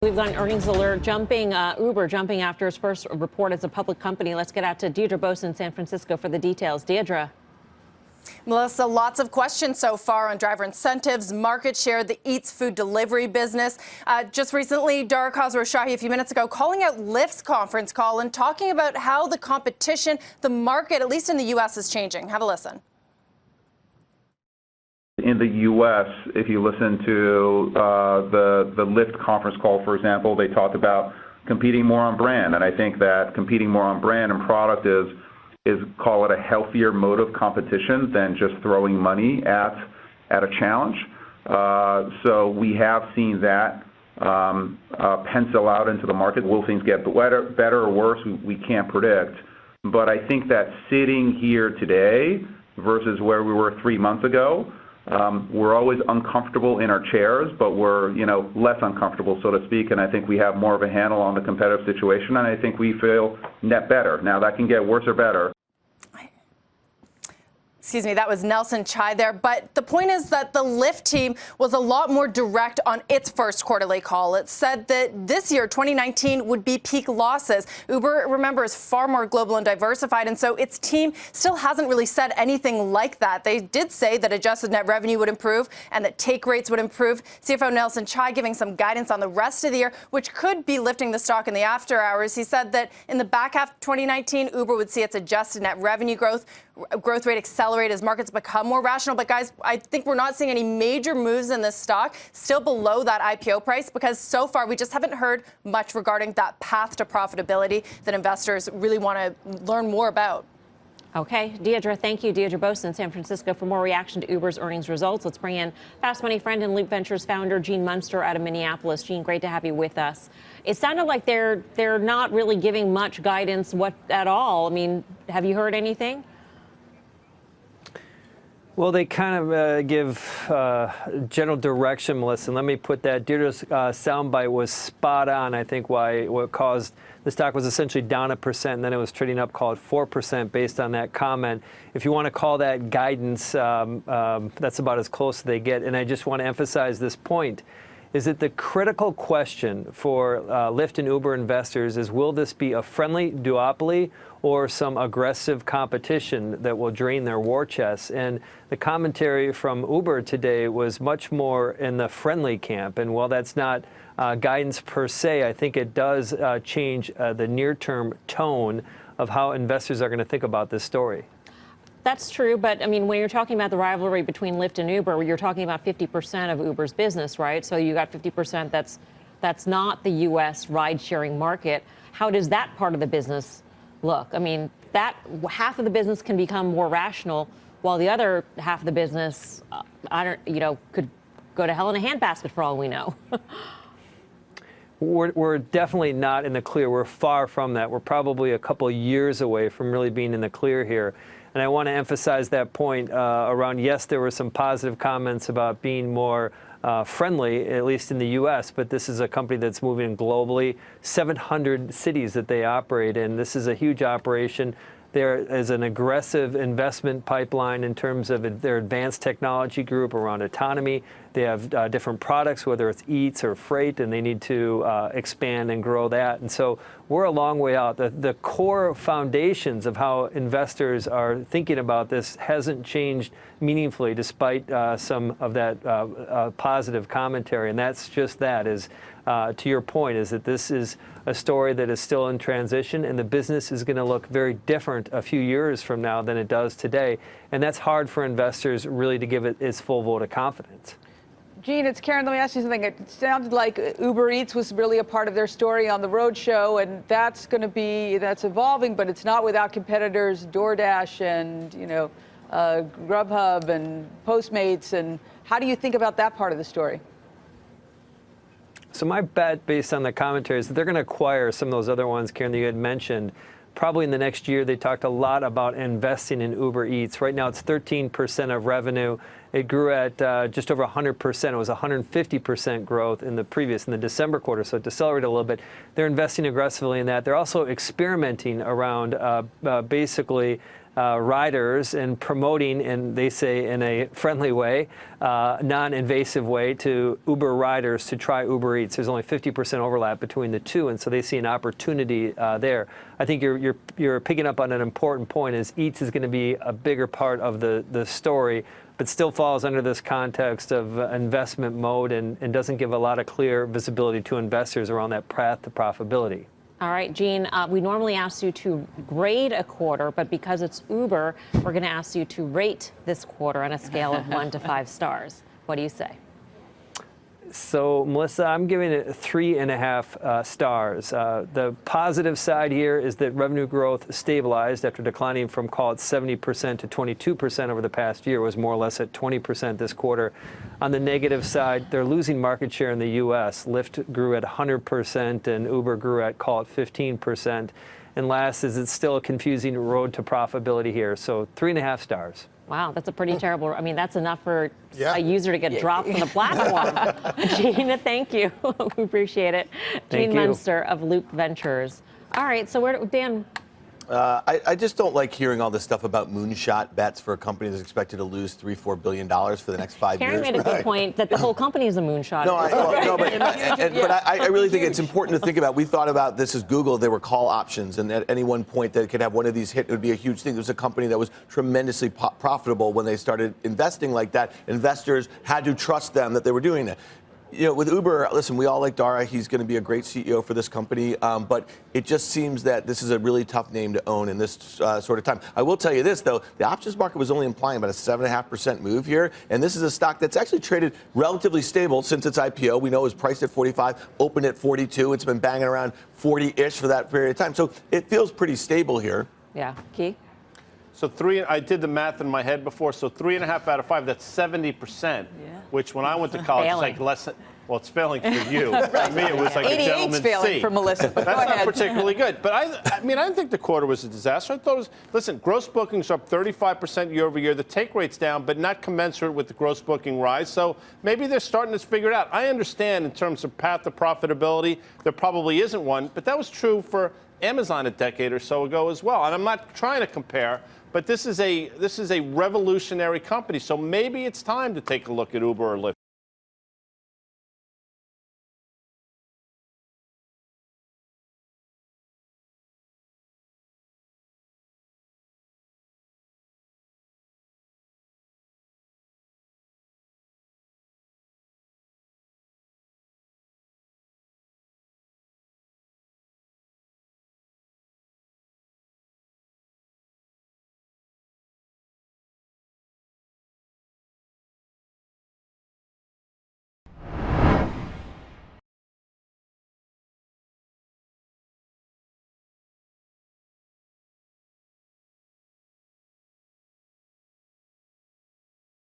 We've got an earnings alert Uber jumping after its first report as a public company. Let's get out to Deirdre Bosa in San Francisco for the details. Deirdre. Melissa, lots of questions so far on driver incentives, market share, the Eats food delivery business. Just recently, Dara Khosrowshahi a few minutes ago calling out Lyft's conference call and talking about how the competition, the market, at least in the U.S., is changing. Have a listen. In the U.S., if you listen to the Lyft conference call, for example, they talked about competing more on brand. And I think that competing more on brand and product is call it a healthier mode of competition than just throwing money at a challenge. So we have seen that pencil out into the market. Will things get better or worse? We can't predict. But I think that sitting here today versus where we were 3 months ago, we're always uncomfortable in our chairs, but we're, less uncomfortable, so to speak, and I think we have more of a handle on the competitive situation, and I think we feel net better. Now, that can get worse or better. Excuse me, that was Nelson Chai there. But the point is that the Lyft team was a lot more direct on its first quarterly call. It said that this year, 2019, would be peak losses. Uber, remember, is far more global and diversified, and so its team still hasn't really said anything like that. They did say that adjusted net revenue would improve and that take rates would improve. CFO Nelson Chai giving some guidance on the rest of the year, which could be lifting the stock in the after hours. He said that in the back half of 2019, Uber would see its adjusted net revenue growth rate accelerate as markets become more rational. But guys, I think we're not seeing any major moves in this stock, still below that IPO price, because so far we just haven't heard much regarding that path to profitability that investors really want to learn more about. Okay, Deirdre, thank you. Deirdre Bosa in San Francisco. For more reaction to Uber's earnings results, let's bring in Fast Money friend and Loup Ventures founder Gene Munster out of Minneapolis. Gene, great to have you with us. It sounded like they're not really giving much guidance at all. I mean, have you heard anything? Well, they kind of give general direction, Melissa. And let me put that. Deirdre's soundbite was spot on, I think, what caused the stock was essentially down 1%, and then it was trading up, call it 4% based on that comment. If you want to call that guidance, that's about as close as they get. And I just want to emphasize this point, is that the critical question for Lyft and Uber investors is, will this be a friendly duopoly or some aggressive competition that will drain their war chests? And the commentary from Uber today was much more in the friendly camp. And while that's not guidance per se, I think it does change the near-term tone of how investors are going to think about this story. That's true, but I mean, when you're talking about the rivalry between Lyft and Uber, you're talking about 50% of Uber's business, right? So you got 50% that's not the U.S. ride-sharing market. How does that part of the business look? I mean, that half of the business can become more rational, while the other half of the business, could go to hell in a handbasket for all we know. We're definitely not in the clear. We're far from that. We're probably a couple years away from really being in the clear here. And I want to emphasize that point around, yes, there were some positive comments about being more friendly, at least in the U.S., but this is a company that's moving globally, 700 cities that they operate in. This is a huge operation. There is an aggressive investment pipeline in terms of their advanced technology group around autonomy. They have different products, whether it's Eats or Freight, and they need to expand and grow that. And so we're a long way out. The core foundations of how investors are thinking about this hasn't changed meaningfully, despite some of that positive commentary. And that's just that, is to your point, is that this is a story that is still in transition, and the business is going to look very different a few years from now than it does today. And that's hard for investors really to give it its full vote of confidence. Gene, it's Karen. Let me ask you something. It sounded like Uber Eats was really a part of their story on the roadshow, and that's evolving, but it's not without competitors, DoorDash and, Grubhub and Postmates. And how do you think about that part of the story? So my bet, based on the commentary, is that they're going to acquire some of those other ones, Karen, that you had mentioned. Probably in the next year. They talked a lot about investing in Uber Eats. Right now, it's 13% of revenue. It grew at just over 100%. It was 150% growth in the December quarter, so it decelerated a little bit. They're investing aggressively in that. They're also experimenting around basically riders and promoting, and they say in a friendly way, non-invasive way, to Uber riders to try Uber Eats. There's only 50% overlap between the two, and so they see an opportunity there. I think you're picking up on an important point, is Eats is going to be a bigger part of the story, but still falls under this context of investment mode and doesn't give a lot of clear visibility to investors around that path to profitability. All right, Gene, we normally ask you to grade a quarter, but because it's Uber, we're going to ask you to rate this quarter on a scale of 1 to 5 stars. What do you say? So, Melissa, I'm giving it 3.5 stars. The positive side here is that revenue growth stabilized after declining from, call it, 70% to 22% over the past year. It was more or less at 20% this quarter. On the negative side, they're losing market share in the U.S. Lyft grew at 100% and Uber grew at, call it, 15%. And last is it's still a confusing road to profitability here. So 3.5 stars. Wow, that's a pretty terrible. I mean, that's enough for a user to get dropped from the platform. Gene, thank you. We appreciate it. Gene Munster of Loup Ventures. All right, so Dan? I just don't like hearing all this stuff about moonshot bets for a company that's expected to lose $3-4 billion for the next 5 years. Karen made a good point that the whole company is a moonshot. But I really think it's important to think about. We thought about this as Google. There were call options, and at any one point that could have one of these hit, it would be a huge thing. There was a company that was tremendously profitable when they started investing like that. Investors had to trust them that they were doing that. You know, with Uber, listen, we all like Dara. He's going to be a great CEO for this company. But it just seems that this is a really tough name to own in this sort of time. I will tell you this, though. The options market was only implying about a 7.5% move here. And this is a stock that's actually traded relatively stable since its IPO. We know it was priced at 45, opened at 42. It's been banging around 40-ish for that period of time. So it feels pretty stable here. Yeah. Key? So I did the math in my head before. So 3.5 out of 5, that's 70%. Which when I went to college, it's like less than, well, it's failing for you. For me, it was like a gentleman's failing C. for Melissa. That's not particularly good. But I mean, I didn't think the quarter was a disaster. I thought it was, listen, gross bookings are up 35% year over year. The take rate's down, but not commensurate with the gross booking rise. So maybe they're starting to figure it out. I understand in terms of path to profitability, there probably isn't one, but that was true for Amazon a decade or so ago as well. And I'm not trying to compare, but this is a revolutionary company. So maybe it's time to take a look at Uber or Lyft.